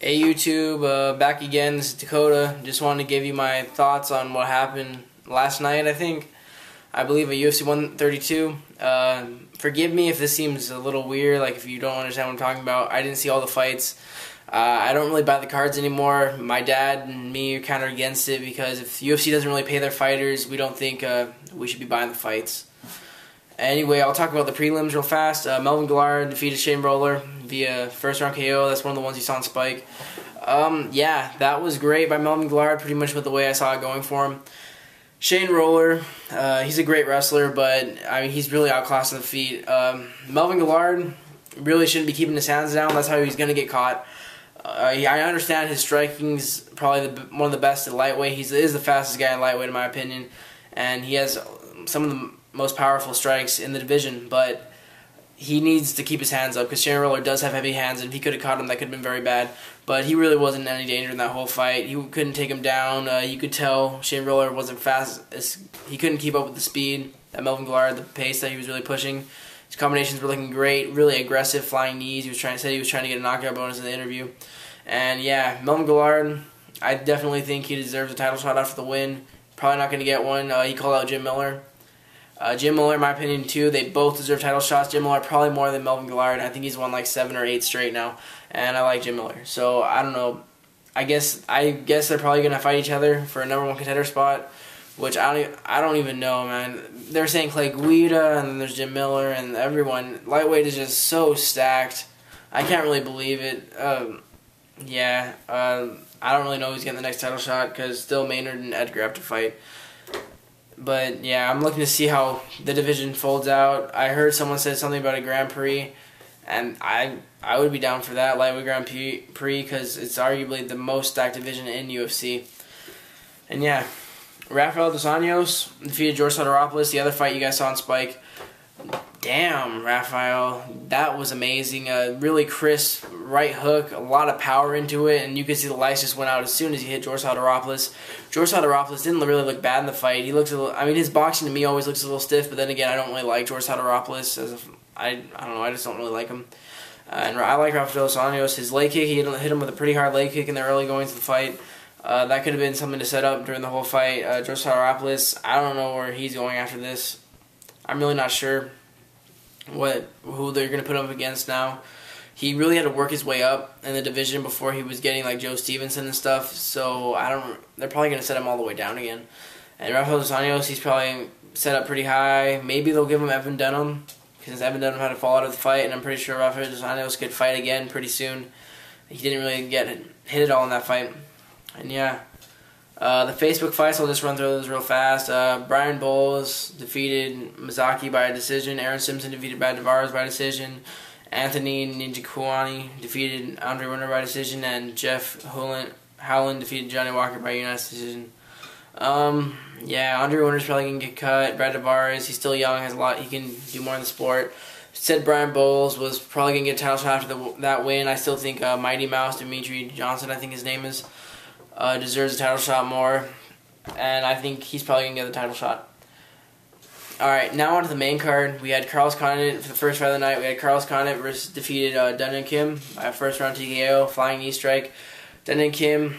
Hey YouTube, back again. This is Dakota. Just wanted to give you my thoughts on what happened last night, I believe at UFC 132. Forgive me if this seems a little weird, like if you don't understand what I'm talking about. I didn't see all the fights. I don't really buy the cards anymore. My dad and me are kind of against it because if UFC doesn't really pay their fighters, we don't think we should be buying the fights. Anyway, I'll talk about the prelims real fast. Melvin Guillard defeated Shane Roller via first round KO. That's one of the ones you saw on Spike. Yeah, that was great by Melvin Guillard, pretty much with the way I saw it going for him. Shane Roller, he's a great wrestler, but I mean he's really outclassed on the feet. Melvin Guillard really shouldn't be keeping his hands down. That's how he's going to get caught. I understand his striking's probably one of the best at lightweight. He is the fastest guy in lightweight in my opinion, and he has some of the most powerful strikes in the division, but he needs to keep his hands up because Shane Roller does have heavy hands, and if he could have caught him, that could have been very bad. But he really wasn't in any danger in that whole fight. He couldn't take him down. You could tell Shane Roller wasn't fast. He couldn't keep up with the speed that Melvin Guillard, the pace that he was really pushing. His combinations were looking great, really aggressive, flying knees. He was trying to get a knockout bonus in the interview. And yeah, Melvin Guillard, I definitely think he deserves a title shot after the win. Probably not going to get one. He called out Jim Miller. Jim Miller, in my opinion, too, they both deserve title shots. Jim Miller probably more than Melvin Guillard. I think he's won like 7 or 8 straight now, and I like Jim Miller. So I don't know. I guess they're probably gonna fight each other for a #1 contender spot, which I don't even know, man. They're saying Clay Guida, and then there's Jim Miller, and everyone. Lightweight is just so stacked. I can't really believe it. I don't really know who's getting the next title shot because still Maynard and Edgar have to fight. But yeah, I'm looking to see how the division folds out. I heard someone said something about a Grand Prix, and I would be down for that, lightweight Grand Prix, because it's arguably the most stacked division in UFC. And yeah, Rafael dos Anjos defeated George Soteropoulos, the other fight you guys saw on Spike. Damn, Rafael, that was amazing. A really crisp right hook, a lot of power into it, and you could see the lights just went out as soon as he hit George Soteropoulos. George Soteropoulos didn't really look bad in the fight. He looks a little, I mean, his boxing to me always looks a little stiff, but then again, I don't really like George Soteropoulos. I don't know, I just don't really like him. And I like Rafael dos Anjos. His leg kick, he hit him with a pretty hard leg kick in the early goings of the fight. That could have been something to set up during the whole fight. George Soteropoulos, I don't know where he's going after this. I'm really not sure who they're going to put him up against now. He really had to work his way up in the division before he was getting like Joe Stevenson and stuff, so they're probably going to set him all the way down again. And Rafael dos Anjos, he's probably set up pretty high. Maybe they'll give him Evan Dunham, because Evan Dunham had to fall out of the fight, and I'm pretty sure Rafael dos Anjos could fight again pretty soon. He didn't really get hit at all in that fight. And yeah, the Facebook fights, I'll just run through those real fast. Brian Bowles defeated Mizaki by a decision. Aaron Simpson defeated Brad Tavares by decision. Anthony Njokuani defeated Andre Winter by decision. And Jeff Howland defeated Johnny Walker by unanimous decision. Yeah, Andre Winter's probably going to get cut. Brad Tavares, he's still young, has a lot, he can do more in the sport. Said Brian Bowles was probably going to get a title shot after that win. I still think Mighty Mouse, Dimitri Johnson, I think his name is, deserves a title shot more, and I think he's probably going to get the title shot. Alright, now on to the main card. We had Carlos Condit for the first fight of the night. We had Carlos Condit versus defeated Dundon Kim by a first round TKO, flying knee strike. Dundon Kim,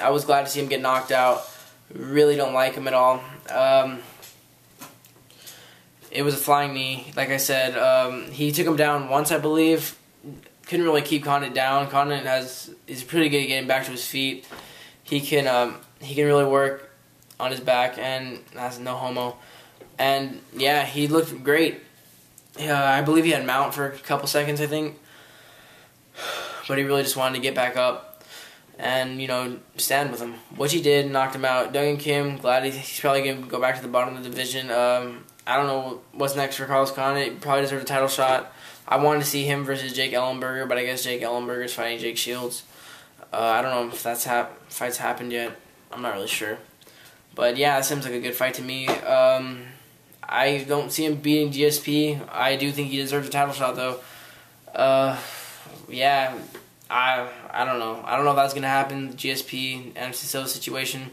I was glad to see him get knocked out. Really don't like him at all. It was a flying knee, like I said. He took him down once, I believe. Couldn't really keep Condit down. Condit is pretty good at getting back to his feet. He can really work on his back, and that's no homo. And yeah, he looked great. I believe he had mount for a couple seconds, I think, but he really just wanted to get back up and stand with him, which he did. Knocked him out. Dundon Kim, glad he's probably gonna go back to the bottom of the division. I don't know what's next for Carlos Condit. He probably deserves a title shot. I wanted to see him versus Jake Ellenberger, but I guess Jake Ellenberger is fighting Jake Shields. I don't know if fight's happened yet. I'm not really sure. But yeah, it seems like a good fight to me. I don't see him beating GSP. I do think he deserves a title shot, though. Yeah, I don't know. I don't know if that's going to happen, GSP, Anderson Silva situation.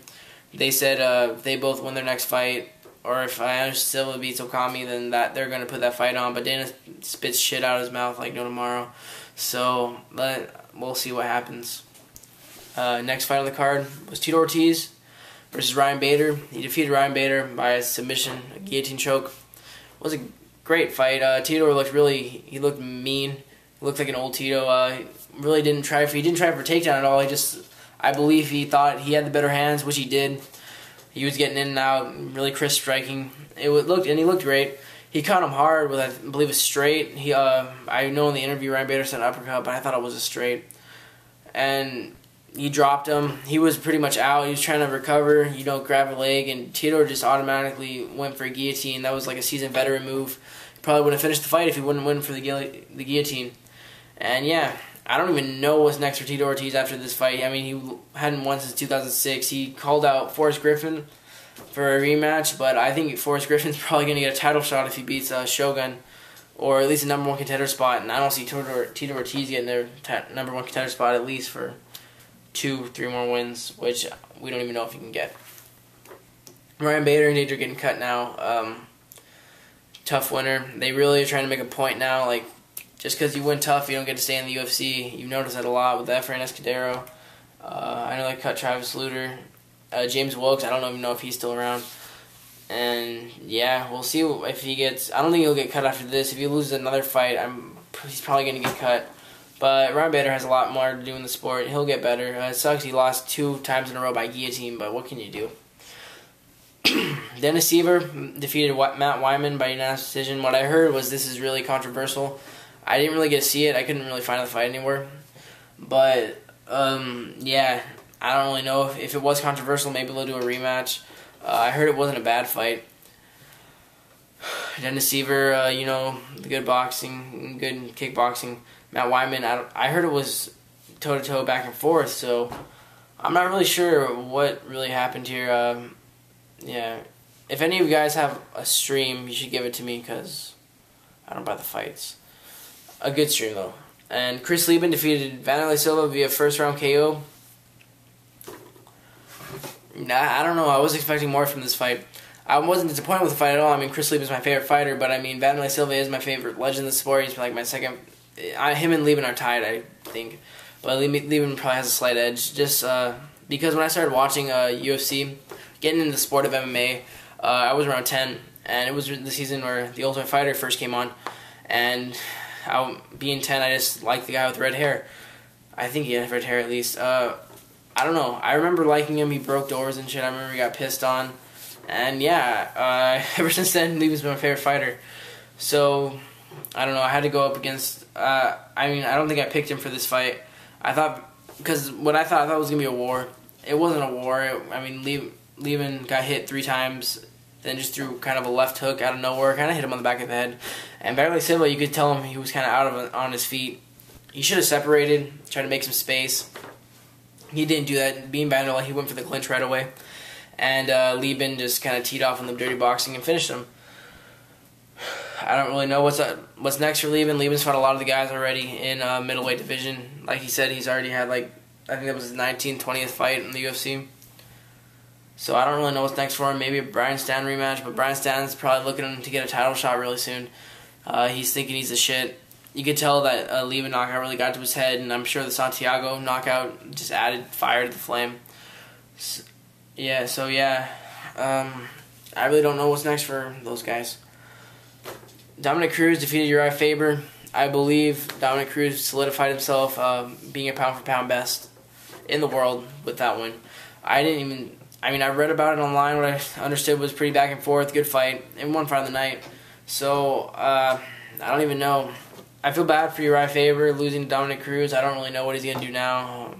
They said if they both win their next fight, or if Anderson Silva beats Okami, then they're going to put that fight on. But Dana spits shit out of his mouth like no tomorrow. So, but we'll see what happens. Next fight on the card was Tito Ortiz versus Ryan Bader. He defeated Ryan Bader by a submission, a guillotine choke. It was a great fight. Tito looked mean. He looked like an old Tito. He didn't try for takedown at all. I believe he thought he had the better hands, which he did. He was getting in and out, really crisp striking. He looked great. He caught him hard with, I believe, a straight. I know in the interview Ryan Bader said uppercut, but I thought it was a straight. And he dropped him. He was pretty much out. He was trying to recover, grab a leg, and Tito just automatically went for a guillotine. That was like a seasoned veteran move. He probably would have finished the fight if he wouldn't win for the guillotine. And yeah, I don't even know what's next for Tito Ortiz after this fight. I mean, he hadn't won since 2006. He called out Forrest Griffin for a rematch, but I think Forrest Griffin's probably going to get a title shot if he beats Shogun, or at least a number one contender spot. And I don't see Tito Ortiz getting their number one contender spot at least for 2-3 more wins, which we don't even know if he can get. Ryan Bader and Danger getting cut now. Tough winner. They really are trying to make a point now, like, just because you win tough, you don't get to stay in the UFC. You've noticed that a lot with Efrain Escudero. I know they cut Travis Lutter. James Wilkes, I don't even know if he's still around. And yeah, we'll see if he gets... I don't think he'll get cut after this. If he loses another fight, he's probably going to get cut. But Ryan Bader has a lot more to do in the sport. He'll get better. It sucks he lost 2 times in a row by guillotine, but what can you do? Dennis Seaver defeated Matt Wyman by unanimous decision. What I heard was this is really controversial. I didn't really get to see it. I couldn't really find the fight anywhere. But, yeah, I don't really know if it was controversial. Maybe they'll do a rematch. I heard it wasn't a bad fight. Dennis Seaver, the good boxing, good kickboxing. Matt Wyman, I heard it was toe-to-toe, back and forth, so I'm not really sure what really happened here. Yeah, if any of you guys have a stream, you should give it to me, because I don't buy the fights. A good stream, though. And Chris Lieben defeated Vanderlei Silva via first-round KO. I don't know. I was expecting more from this fight. I wasn't disappointed with the fight at all. I mean, Chris Lieben's my favorite fighter, but I mean, Vanderlei Silva is my favorite legend in the sport. He's like my second. Him and Lieben are tied, I think. But Lieben probably has a slight edge. Just because when I started watching UFC, getting into the sport of MMA, I was around 10, and it was the season where The Ultimate Fighter first came on. And being 10, I just liked the guy with red hair. I think he had red hair at least. I don't know. I remember liking him. He broke doors and shit. I remember he got pissed on. And yeah, ever since then, Lieben's been my favorite fighter. So, I don't know. I had to go up against... I don't think I picked him for this fight. I thought... Because what I thought was going to be a war. It wasn't a war. Lieben got hit 3 times, then just threw kind of a left hook out of nowhere, kind of hit him on the back of the head. And Vanderlei Silva, you could tell him he was kind of on his feet. He should have separated, tried to make some space. He didn't do that. Being Vanderlei, he went for the clinch right away. And Lieben just kind of teed off in the dirty boxing and finished him. I don't really know what's next for Lieben. Lieben's fought a lot of the guys already in middleweight division. Like he said, he's already had, I think that was his 19th, 20th fight in the UFC. So I don't really know what's next for him. Maybe a Brian Stann rematch, but Brian Stann's probably looking to get a title shot really soon. He's thinking he's the shit. You could tell that Lieben knockout really got to his head, and I'm sure the Santiago knockout just added fire to the flame. I really don't know what's next for those guys. Dominic Cruz defeated Uriah Faber. I believe Dominic Cruz solidified himself being a pound-for-pound best in the world with that win. I read about it online. What I understood was pretty back and forth, good fight, and one fight of the night. So, I don't even know. I feel bad for Uriah Faber losing to Dominic Cruz. I don't really know what he's going to do now.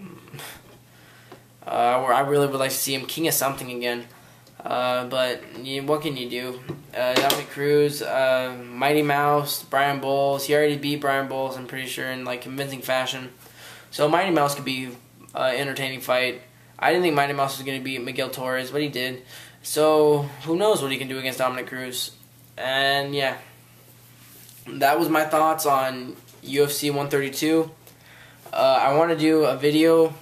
I really would like to see him king of something again. But what can you do? Dominic Cruz, Mighty Mouse, Brian Bowles. He already beat Brian Bowles, I'm pretty sure, in convincing fashion. So Mighty Mouse could be an entertaining fight. I didn't think Mighty Mouse was going to beat Miguel Torres, but he did. So who knows what he can do against Dominic Cruz. And yeah, that was my thoughts on UFC 132. I want to do a video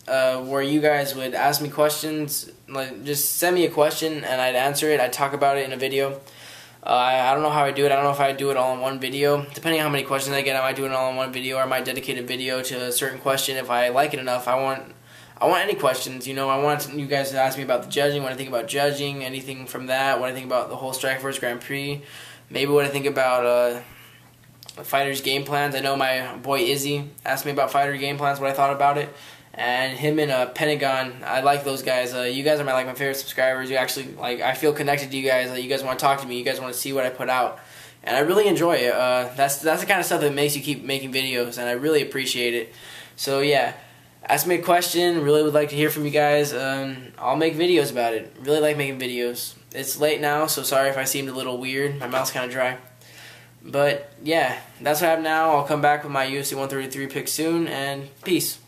where you guys would ask me questions. Just send me a question and I'd answer it. I'd talk about it in a video. I don't know how I do it. I don't know if I do it all in one video. Depending on how many questions I get, I might do it all in one video, or I might dedicate a video to a certain question if I like it enough. I want any questions. You know, I want you guys to ask me about the judging, what I think about judging, anything from that, what I think about the whole Strikeforce Grand Prix, maybe what I think about fighters' game plans. I know my boy Izzy asked me about fighter game plans, what I thought about it. And him and Pentagon, I like those guys. You guys are my favorite subscribers. You actually I feel connected to you guys. You guys want to talk to me. You guys want to see what I put out, and I really enjoy it. That's the kind of stuff that makes you keep making videos, and I really appreciate it. So yeah, ask me a question. Really would like to hear from you guys. I'll make videos about it. Really like making videos. It's late now, so sorry if I seemed a little weird. My mouth's kind of dry. But yeah, that's what I have now. I'll come back with my UFC 133 pick soon, and peace.